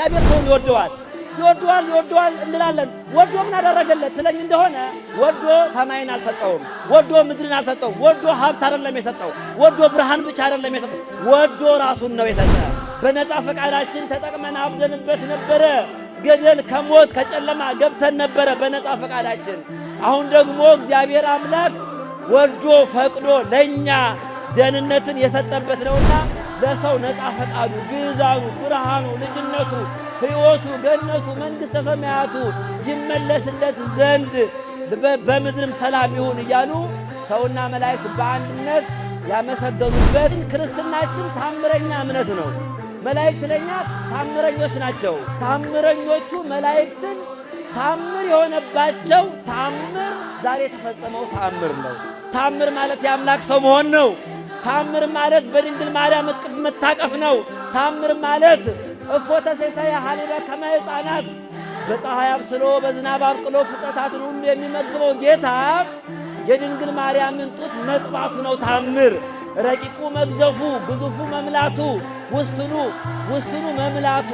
እግዚአብሔር ሰውን ይወደዋል እንላለን። ወዶ ምን አደረገለት ትለኝ እንደሆነ ወዶ ሰማይን አልሰጠውም፣ ወዶ ምድርን አልሰጠውም፣ ወዶ ሀብት አይደለም የሰጠው፣ ወዶ ብርሃን ብቻ አይደለም የሰጠው፣ ወዶ ራሱን ነው የሰጠ። በነፃ ፈቃዳችን ተጠቅመን አብደንበት ነበረ። ገደል ከሞት ከጨለማ ገብተን ነበረ በነፃ ፈቃዳችን። አሁን ደግሞ እግዚአብሔር አምላክ ወዶ ፈቅዶ ለኛ ደህንነትን የሰጠበት ነውና ለሰው ነፃ ፈቃዱ ግዛኑ ብርሃኑ ልጅነቱ ሕይወቱ ገነቱ መንግሥተ ሰማያቱ ይመለስለት ዘንድ በምድርም ሰላም ይሁን እያሉ ሰውና መላእክት በአንድነት ያመሰገኑበት ክርስትናችን ታምረኛ እምነት ነው። መላእክት ለኛ ታምረኞች ናቸው። ታምረኞቹ መላእክትን ታምር የሆነባቸው ታምር ዛሬ የተፈጸመው ታምር ነው። ታምር ማለት የአምላክ ሰው መሆን ነው። ታምር ማለት በድንግል ማርያም እቅፍ መታቀፍ ነው። ታምር ማለት እፎተ ሴሳየ ሀሊበ ከመ ሕፃናት በፀሐይ አብስሎ በዝናብ አብቅሎ ፍጥረታትን ሁሉ የሚመግበው ጌታ የድንግል ማርያምን ጡት መጥባቱ ነው ታምር። ረቂቁ መግዘፉ ግዙፉ መምላቱ ውስኑ መምላቱ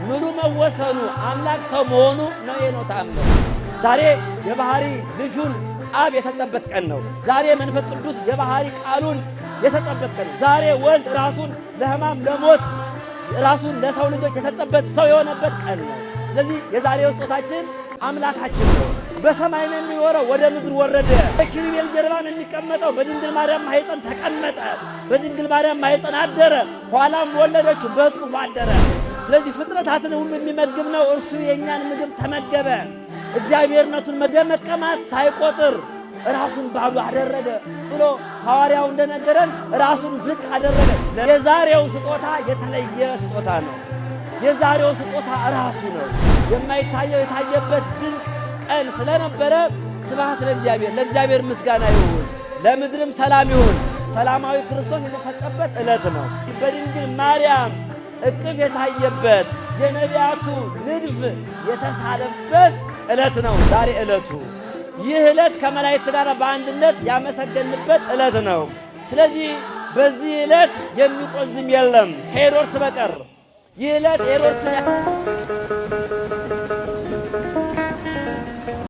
ምሉ መወሰኑ አምላክ ሰው መሆኑ ነው። ይሄ ነው ታምር። ዛሬ የባህሪ ልጁን አብ የሰጠበት ቀን ነው። ዛሬ መንፈስ ቅዱስ የባህሪ ቃሉን የሰጠበት ቀን ነው። ዛሬ ወልድ ራሱን ለሕማም ለሞት ራሱን ለሰው ልጆች የሰጠበት ሰው የሆነበት ቀን ነው። ስለዚህ የዛሬው ስጦታችን አምላካችን ነው። በሰማይ ነው የሚኖረው፣ ወደ ምድር ወረደ። በኪሩቤል ጀርባ ነው የሚቀመጠው፣ በድንግል ማርያም ማኅፀን ተቀመጠ፣ በድንግል ማርያም ማኅፀን አደረ፣ ኋላም ወለደችው፣ በእቅፉ አደረ። ስለዚህ ፍጥረታትን ሁሉ የሚመግብ ነው። እርሱ የእኛን ምግብ ተመገበ። እግዚአብሔርነቱን መቀማት ሳይቆጥር ራሱን ባዶ አደረገ ብሎ ሐዋርያው እንደነገረን ራሱን ዝቅ አደረገ። የዛሬው ስጦታ የተለየ ስጦታ ነው። የዛሬው ስጦታ ራሱ ነው። የማይታየው የታየበት ድንቅ ቀን ስለነበረ ስብሐት ለእግዚአብሔር ምስጋና ይሁን፣ ለምድርም ሰላም ይሁን። ሰላማዊ ክርስቶስ የተሰጠበት ዕለት ነው። በድንግል ማርያም እቅፍ የታየበት የነቢያቱ ንድፍ የተሳለበት ዕለት ነው ዛሬ ዕለቱ። ይህ ዕለት ከመላእክት ጋር በአንድነት ያመሰገንበት ዕለት ነው። ስለዚህ በዚህ ዕለት የሚቆዝም የለም ከሄሮድስ በቀር። ይህ ዕለት ሄሮድስ